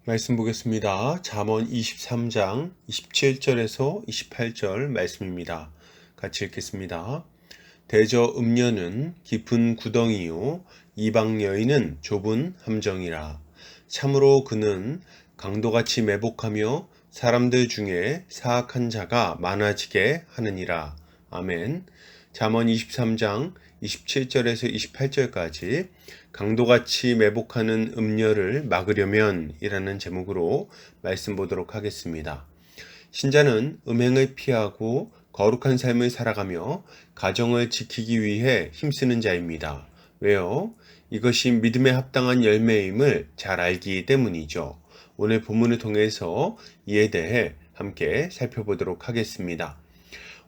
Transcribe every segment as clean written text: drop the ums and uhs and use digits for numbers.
말씀 보겠습니다. 잠언 23장 27절에서 28절 말씀입니다. 같이 읽겠습니다. 대저 음녀는 깊은 구덩이요 이방 여인은 좁은 함정이라. 참으로 그는 강도같이 매복하며 사람들 중에 사악한 자가 많아지게 하느니라. 아멘. 잠언 23장 27절에서 28절까지 강도같이 매복하는 음녀를 막으려면 이라는 제목으로 말씀 보도록 하겠습니다. 신자는 음행을 피하고 거룩한 삶을 살아가며 가정을 지키기 위해 힘쓰는 자입니다. 왜요? 이것이 믿음에 합당한 열매임을 잘 알기 때문이죠. 오늘 본문을 통해서 이에 대해 함께 살펴보도록 하겠습니다.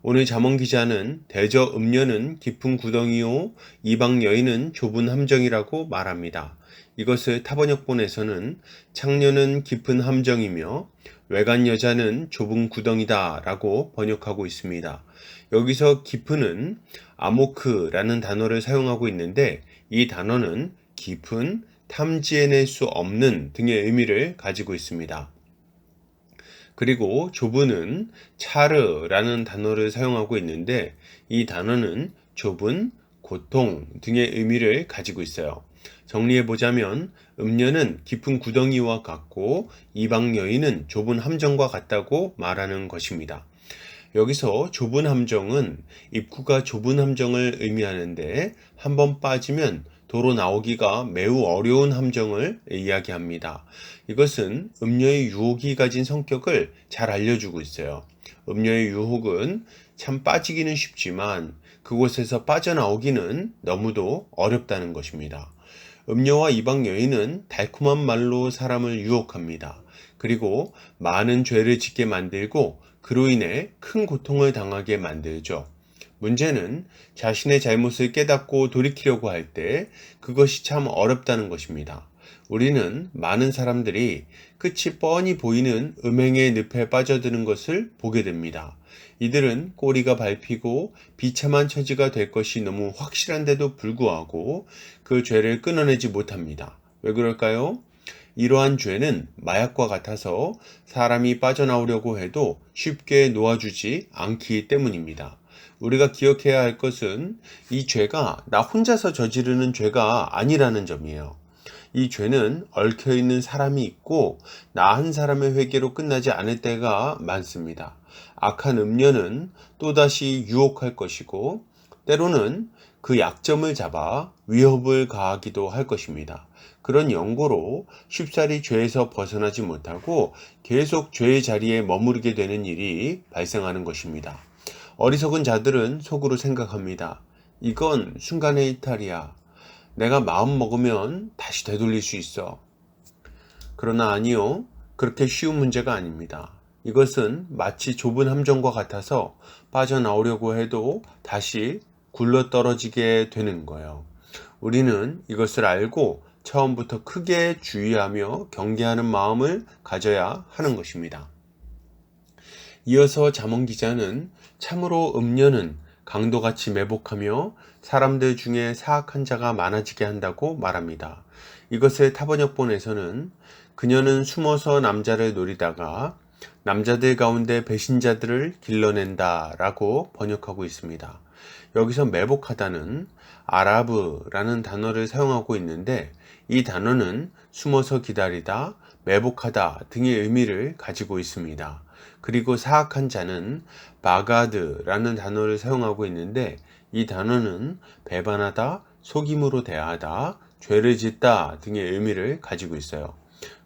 오늘 잠언 기자는 대저 음녀는 깊은 구덩이요 이방 여인은 좁은 함정이라고 말합니다. 이것을 타번역본에서는 창녀는 깊은 함정이며 외간 여자는 좁은 구덩이다 라고 번역하고 있습니다. 여기서 깊은은 아모크라는 단어를 사용하고 있는데 이 단어는 깊은, 탐지해낼 수 없는 등의 의미를 가지고 있습니다. 그리고 좁은은 차르라는 단어를 사용하고 있는데 이 단어는 좁은, 고통 등의 의미를 가지고 있어요. 정리해보자면 음녀는 깊은 구덩이와 같고 이방 여인은 좁은 함정과 같다고 말하는 것입니다. 여기서 좁은 함정은 입구가 좁은 함정을 의미하는데 한번 빠지면 도로 나오기가 매우 어려운 함정을 이야기합니다. 이것은 음녀의 유혹이 가진 성격을 잘 알려주고 있어요. 음녀의 유혹은 참 빠지기는 쉽지만 그곳에서 빠져나오기는 너무도 어렵다는 것입니다. 음녀와 이방 여인은 달콤한 말로 사람을 유혹합니다. 그리고 많은 죄를 짓게 만들고 그로 인해 큰 고통을 당하게 만들죠. 문제는 자신의 잘못을 깨닫고 돌이키려고 할 때 그것이 참 어렵다는 것입니다. 우리는 많은 사람들이 끝이 뻔히 보이는 음행의 늪에 빠져드는 것을 보게 됩니다. 이들은 꼬리가 밟히고 비참한 처지가 될 것이 너무 확실한데도 불구하고 그 죄를 끊어내지 못합니다. 왜 그럴까요? 이러한 죄는 마약과 같아서 사람이 빠져나오려고 해도 쉽게 놓아주지 않기 때문입니다. 우리가 기억해야 할 것은 이 죄가 나 혼자서 저지르는 죄가 아니라는 점이에요. 이 죄는 얽혀있는 사람이 있고 나 한 사람의 회개로 끝나지 않을 때가 많습니다. 악한 음녀는 또다시 유혹할 것이고 때로는 그 약점을 잡아 위협을 가하기도 할 것입니다. 그런 연고로 쉽사리 죄에서 벗어나지 못하고 계속 죄의 자리에 머무르게 되는 일이 발생하는 것입니다. 어리석은 자들은 속으로 생각합니다. 이건 순간의 이탈이야. 내가 마음 먹으면 다시 되돌릴 수 있어. 그러나 아니요. 그렇게 쉬운 문제가 아닙니다. 이것은 마치 좁은 함정과 같아서 빠져나오려고 해도 다시 굴러 떨어지게 되는 거예요. 우리는 이것을 알고 처음부터 크게 주의하며 경계하는 마음을 가져야 하는 것입니다. 이어서 잠언 기자는 참으로 음녀는 강도같이 매복하며 사람들 중에 사악한 자가 많아지게 한다고 말합니다. 이것을 타번역본에서는 그녀는 숨어서 남자를 노리다가 남자들 가운데 배신자들을 길러낸다 라고 번역하고 있습니다. 여기서 매복하다는 아라브라는 단어를 사용하고 있는데 이 단어는 숨어서 기다리다, 매복하다 등의 의미를 가지고 있습니다. 그리고 사악한 자는 바가드라는 단어를 사용하고 있는데 이 단어는 배반하다, 속임으로 대하다, 죄를 짓다 등의 의미를 가지고 있어요.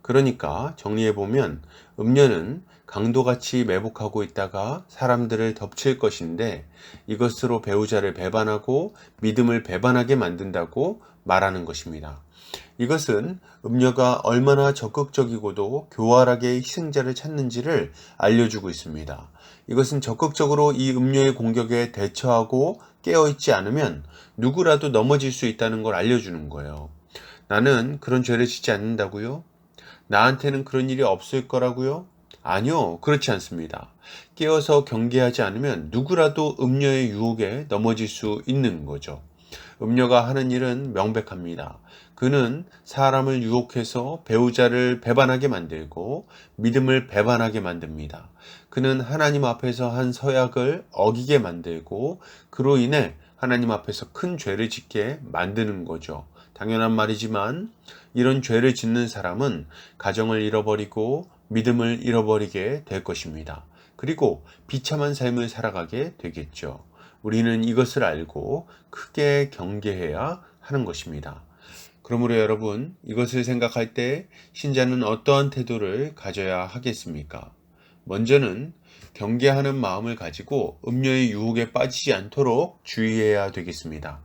그러니까 정리해보면 음녀는 강도같이 매복하고 있다가 사람들을 덮칠 것인데 이것으로 배우자를 배반하고 믿음을 배반하게 만든다고 말하는 것입니다. 이것은 음녀가 얼마나 적극적이고도 교활하게 희생자를 찾는지를 알려주고 있습니다. 이것은 적극적으로 이 음녀의 공격에 대처하고 깨어있지 않으면 누구라도 넘어질 수 있다는 걸 알려주는 거예요. 나는 그런 죄를 짓지 않는다고요? 나한테는 그런 일이 없을 거라고요? 아니요, 그렇지 않습니다. 깨어서 경계하지 않으면 누구라도 음녀의 유혹에 넘어질 수 있는 거죠. 음녀가 하는 일은 명백합니다. 그는 사람을 유혹해서 배우자를 배반하게 만들고 믿음을 배반하게 만듭니다. 그는 하나님 앞에서 한 서약을 어기게 만들고 그로 인해 하나님 앞에서 큰 죄를 짓게 만드는 거죠. 당연한 말이지만 이런 죄를 짓는 사람은 가정을 잃어버리고 믿음을 잃어버리게 될 것입니다. 그리고 비참한 삶을 살아가게 되겠죠. 우리는 이것을 알고 크게 경계해야 하는 것입니다. 그러므로 여러분, 이것을 생각할 때 신자는 어떠한 태도를 가져야 하겠습니까? 먼저는 경계하는 마음을 가지고 음료의 유혹에 빠지지 않도록 주의해야 되겠습니다.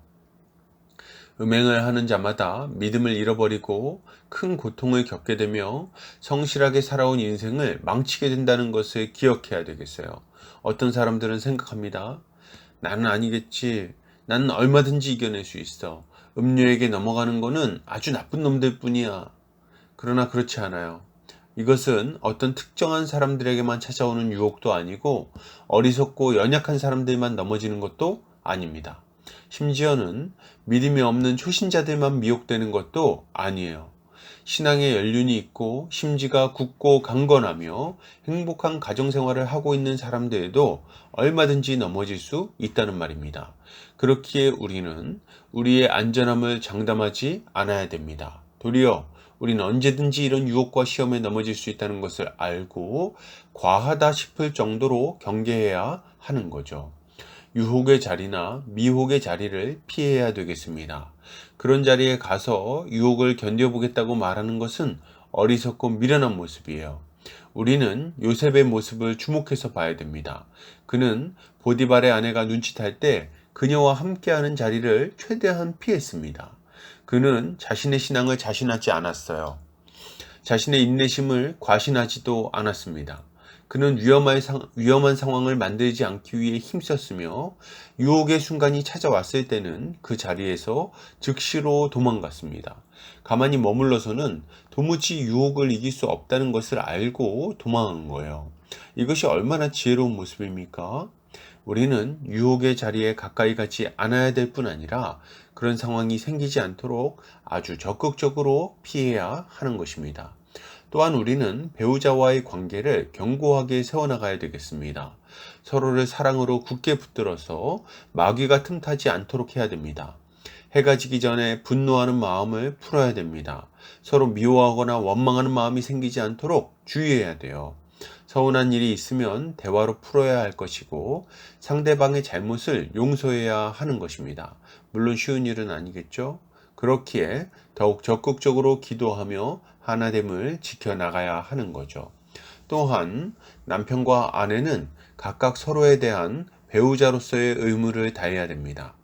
음행을 하는 자마다 믿음을 잃어버리고 큰 고통을 겪게 되며 성실하게 살아온 인생을 망치게 된다는 것을 기억해야 되겠어요. 어떤 사람들은 생각합니다. 나는 아니겠지. 나는 얼마든지 이겨낼 수 있어. 음료에게 넘어가는 거는 아주 나쁜 놈들 뿐이야. 그러나 그렇지 않아요. 이것은 어떤 특정한 사람들에게만 찾아오는 유혹도 아니고 어리석고 연약한 사람들만 넘어지는 것도 아닙니다. 심지어는 믿음이 없는 초신자들만 미혹되는 것도 아니에요. 신앙의 연륜이 있고 심지가 굳고 강건하며 행복한 가정생활을 하고 있는 사람들에도 얼마든지 넘어질 수 있다는 말입니다. 그렇기에 우리는 우리의 안전함을 장담하지 않아야 됩니다. 도리어 우리는 언제든지 이런 유혹과 시험에 넘어질 수 있다는 것을 알고 과하다 싶을 정도로 경계해야 하는 거죠. 유혹의 자리나 미혹의 자리를 피해야 되겠습니다. 그런 자리에 가서 유혹을 견뎌보겠다고 말하는 것은 어리석고 미련한 모습이에요. 우리는 요셉의 모습을 주목해서 봐야 됩니다. 그는 보디발의 아내가 눈치탈 때 그녀와 함께하는 자리를 최대한 피했습니다. 그는 자신의 신앙을 자신하지 않았어요. 자신의 인내심을 과신하지도 않았습니다. 그는 위험한 상황을 만들지 않기 위해 힘썼으며 유혹의 순간이 찾아왔을 때는 그 자리에서 즉시로 도망갔습니다. 가만히 머물러서는 도무지 유혹을 이길 수 없다는 것을 알고 도망한 거예요. 이것이 얼마나 지혜로운 모습입니까? 우리는 유혹의 자리에 가까이 가지 않아야 될 뿐 아니라 그런 상황이 생기지 않도록 아주 적극적으로 피해야 하는 것입니다. 또한 우리는 배우자와의 관계를 견고하게 세워나가야 되겠습니다. 서로를 사랑으로 굳게 붙들어서 마귀가 틈타지 않도록 해야 됩니다. 해가 지기 전에 분노하는 마음을 풀어야 됩니다. 서로 미워하거나 원망하는 마음이 생기지 않도록 주의해야 돼요. 서운한 일이 있으면 대화로 풀어야 할 것이고 상대방의 잘못을 용서해야 하는 것입니다. 물론 쉬운 일은 아니겠죠? 그렇기에 더욱 적극적으로 기도하며 하나됨을 지켜나가야 하는 거죠. 또한 남편과 아내는 각각 서로에 대한 배우자로서의 의무를 다해야 됩니다.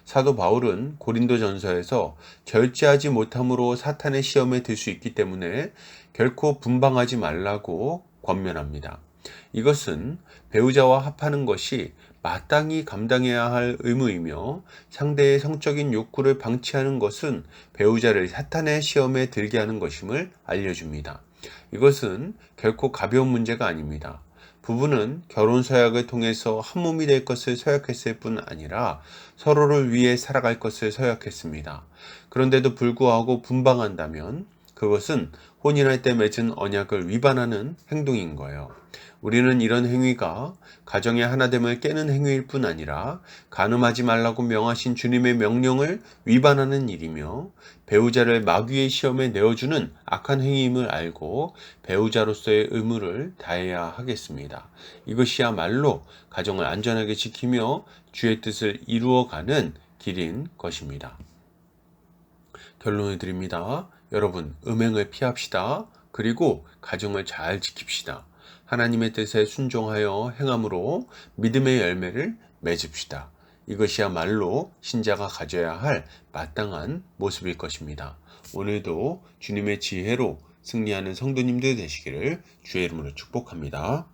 사도 바울은 고린도전서에서 절제하지 못함으로 사탄의 시험에 들 수 있기 때문에 결코 분방하지 말라고 권면합니다. 이것은 배우자와 합하는 것이 마땅히 감당해야 할 의무이며 상대의 성적인 욕구를 방치하는 것은 배우자를 사탄의 시험에 들게 하는 것임을 알려줍니다. 이것은 결코 가벼운 문제가 아닙니다. 부부는 결혼 서약을 통해서 한 몸이 될 것을 서약했을 뿐 아니라 서로를 위해 살아갈 것을 서약했습니다. 그런데도 불구하고 분방한다면 그것은 혼인할 때 맺은 언약을 위반하는 행동인 거예요. 우리는 이런 행위가 가정의 하나됨을 깨는 행위일 뿐 아니라 간음하지 말라고 명하신 주님의 명령을 위반하는 일이며 배우자를 마귀의 시험에 내어주는 악한 행위임을 알고 배우자로서의 의무를 다해야 하겠습니다. 이것이야말로 가정을 안전하게 지키며 주의 뜻을 이루어가는 길인 것입니다. 결론을 드립니다. 여러분, 음행을 피합시다. 그리고 가정을 잘 지킵시다. 하나님의 뜻에 순종하여 행함으로 믿음의 열매를 맺읍시다. 이것이야말로 신자가 가져야 할 마땅한 모습일 것입니다. 오늘도 주님의 지혜로 승리하는 성도님들 되시기를 주의 이름으로 축복합니다.